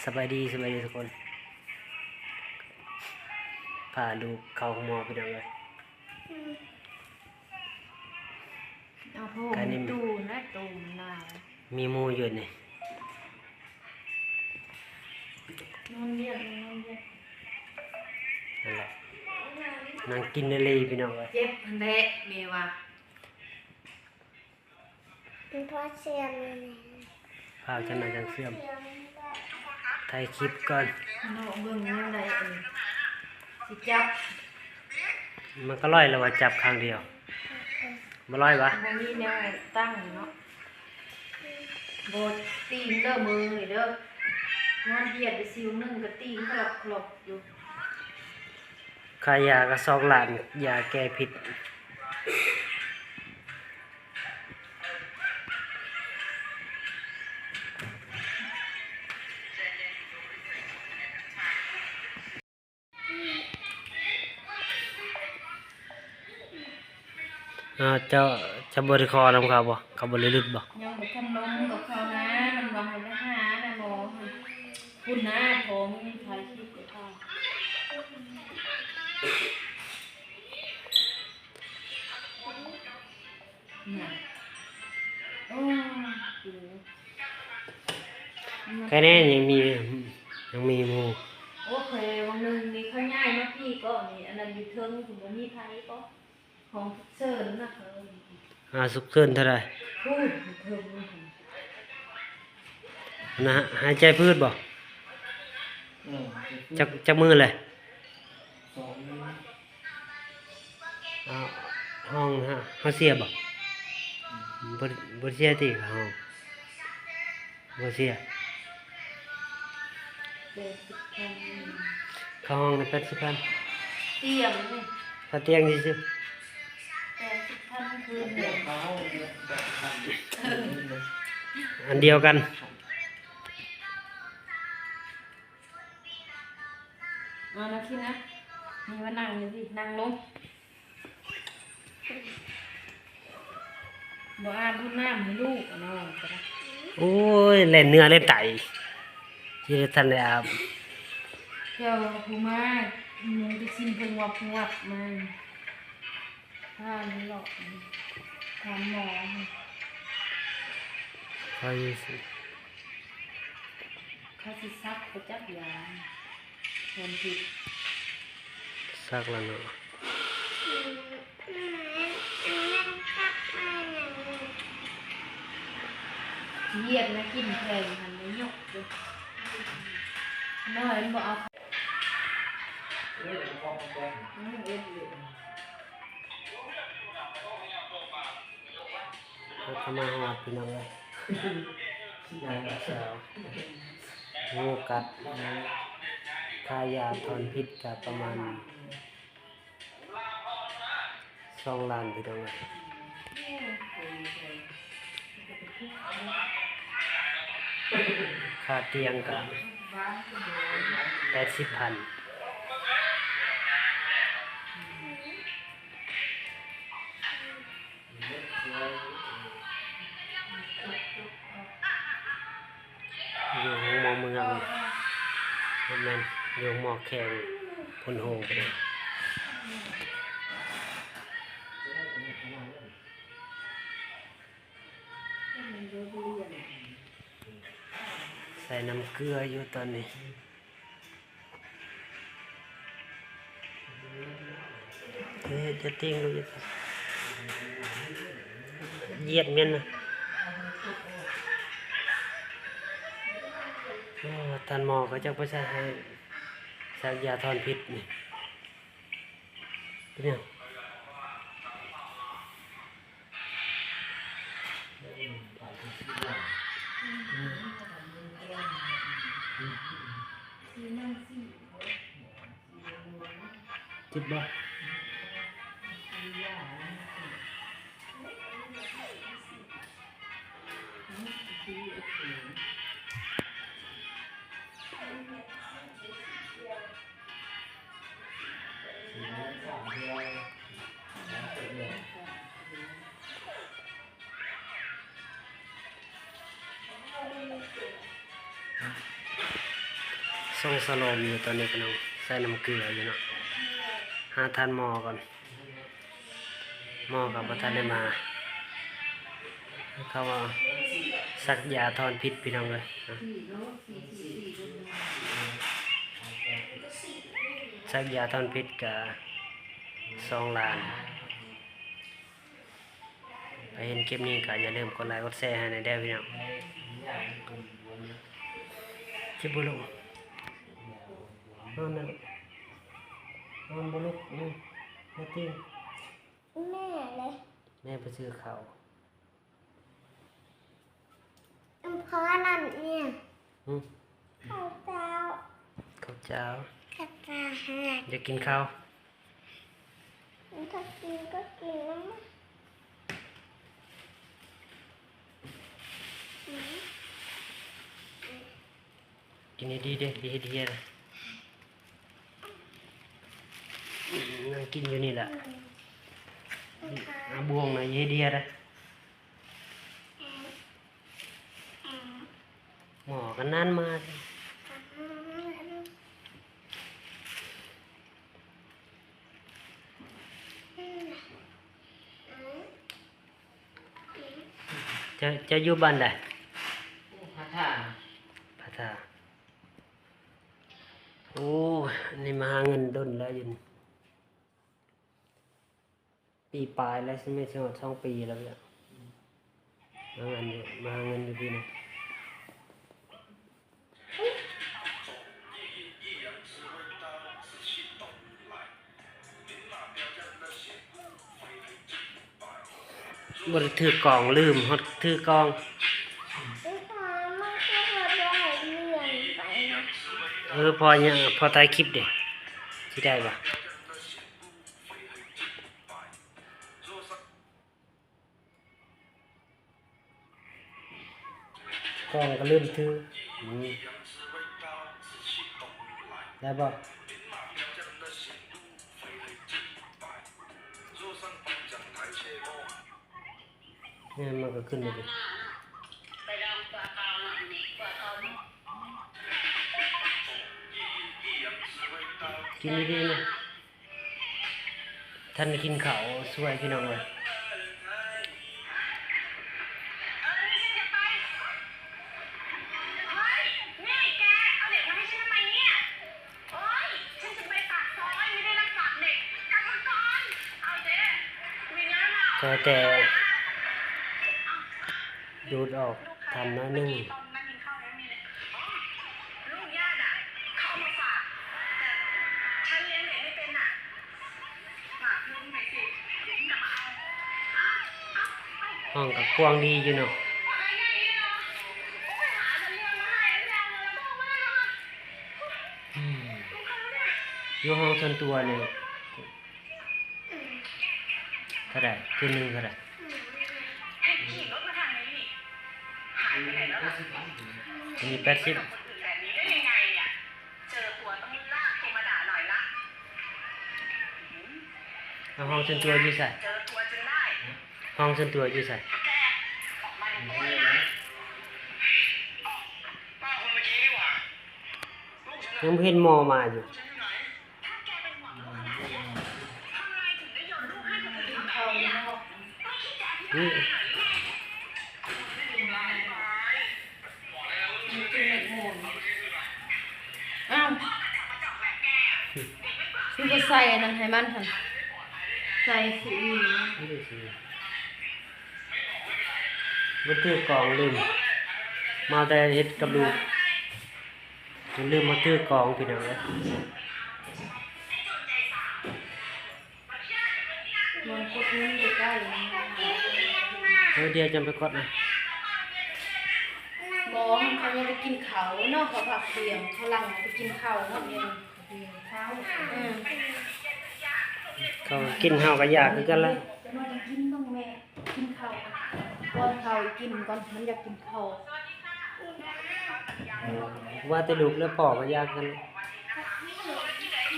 สบายดีทุกคนพาลูกเข้าห้องหมอไปดังเลยเอาโถตูนะตูนายมีหมูอยู่นี่นอนเรียกนั่นแหละนั่งกินในเลยพี่น้องเลยเจ็บเละเมวะเป็นเพราะเสียมเลยพาจะนั่งจังเสื่อมถ่ายคลิปก่อนน้องเบิ่งยังไงสิจับมันก็ร้อยแล้วว่าจับครั้งเดียวมาร้อยวะบ่มีแนวตั้งเนาะโบตีนเด้อมือนี่เด้อนอนเหยียดไปซิวนึงก็ตีนคลอกอยู่ขายยากระซอกหลานยาแก้พิษเจ้าจะบริคอทำเขาบ่เขาบริลุดบ่ยังบ่ทันลงกับเขานะมันว่าให้ไปหานะหมอคุณนะผมถ่ายคลิปกับเขาเนี่ยโอ้แค่นี้ยังมีหมูโอเควันนึงนี่เขาง่ายมาพี่ก็นี่อันนั้นอยู่เทิงถึงบ่มีไผก็ของเซิร์นนะสุกเกินเท่าไหร่พูดเทิงนะหายใจพืชบ่จักมือเลยห้องฮะเขาเสียบ่บ่เสียติห้องบ่เสียเข้าห้องใน80,000เตียงนี่ถ้าเตียงซื่อ80,000คืนเดียวอันเดียวกันมานะพี่นะมีว่านั่งอยู่สินั่งลงบ่อาบน้ำให้ลูกเนาะโอ้ยเล่นเนื้อเล่นไตที่ท่านได้อาบเจ้าผู้มาหนูไปชิมเพิ่งวับมาถ้านี่หรอกถามหมอเขาสิซักไปจักยาคนผิดซักแล้วเนาะเหยียดนะกินแพงหันไม่ยกเลยน้อยมันบอกเอาทำมาหอดพี่น้องเลยงูกัดทายาถอนพิษกับประมาณ2 ล้านพี่น้องเลยค่าเตียงกับ80,000อยู่ห้องหมอเมืองนั่นอยู่หมอแข่งพนโฮไปเลยใส่น้ำเกลืออยู่ตอนนี้จะติ้งดูเหยียดเมียนนะท่านหมอก็จะไปใช้ให้สักยาถอนพิษนี่เป็นยังจิบบ่ ทรงสโลมอยู่ตอนนี้พี่น้องใส่น้ำเกลืออยู่เนาะหาทานหมอก่อนหมอกับประธานได้มาเขาว่าสักยาทอนพิษพี่น้องเลยนะสักยาทอนพิษกับ2 ล้านไปเห็นคลิปนี้ก็อย่าลืมกดไลค์กดแชร์ให้ในอยเด้อพี่น้องชิบุลุนอนนะนอนบุลุกนี่แม่ติ้ง แม่เลย แม่ไปซื้อข้าว เพราะนั่นเนี่ย อืม ข้าวเจ้า ข้าวเจ้า ข้าวเจ้าหา อยากกินข้าว ถ้ากินก็กินแล้วมั้ง กินดีๆเด้ดีๆนะนั่งกินอยู่นี่แหละบวงนะดีๆนะหมอกันนั่นมาจะอยู่บ้านใดพัทยาโอ้นี่มาหาเงินดนแล้วยินปีปลายแล้วใช่ไหมใช่ไหม2 ปีแล้วเนี่ยมาหาเงินอยู่พี่นะบริถือกล่องลืมฮอดถือกล่อง ไม่พอมันก็พอได้เลื่อนไปนะ พอเนี่ยพอถ่ายคลิปเด็กที่ได้ปะกล่องก็ลืมถือได้ปะเนี่ยมันก็ขึ้นเลยดิกินดีๆนะท่านกินข้าวสวยพี่น้องเลยแต่ดูดออกทำน้อยนึงห้องกับกว้างดีอยู่เนาะอยู่ห้องส่วนตัวเนี่ยเท่าไหร่คืนนึงเท่าไหร่มี80เอาห้องส่วนตัวอยู่ใส่ห้องส่วนตัวอยู่ใส่ยังเห็นหมอมาอยู่นี่ อ้าวคือจะใส่อันนั้นให้มันค่ะใส่สี ไม่ได้สิวัตถุกองลืมมาแต่เฮ็ดกับลูกลืมมาตื้อกองพี่น้องเลย มันกดนี้อยู่ใกล้ เดี๋ยวจำไปกดนะ บอกเขายังไปกินเขาเนาะเขาผักเสียงเขาหลังไปกินเขาเนาะเนี่ยเช้าเขากินข้าวกับยาคือกันละ มันจะกินต้องแม่กินเขาก่อนเขากินก่อนมันอยากกินเขา ว่าแต่ลูกแล้วพ่อกับยากัน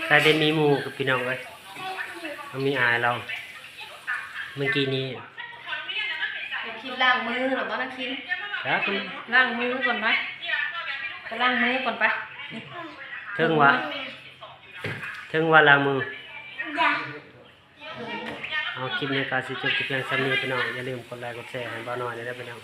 ใครได้มีหมู่กับพี่น้องเลยมันมีอายเราเมื่อกี้นี้ คิดล้างมือหรอบ้านะคิด ครับ ล้างมือก่อนไหมไปล้างมือก่อนไป ถึงว่าล้างมือ อยาก เอาคลิปนี้ก็สิจบที่เพียงเท่านี้พี่น้องอย่าลืมกดไลค์กดแชร์ให้บ่าวน้อยได้เด้อพี่น้อง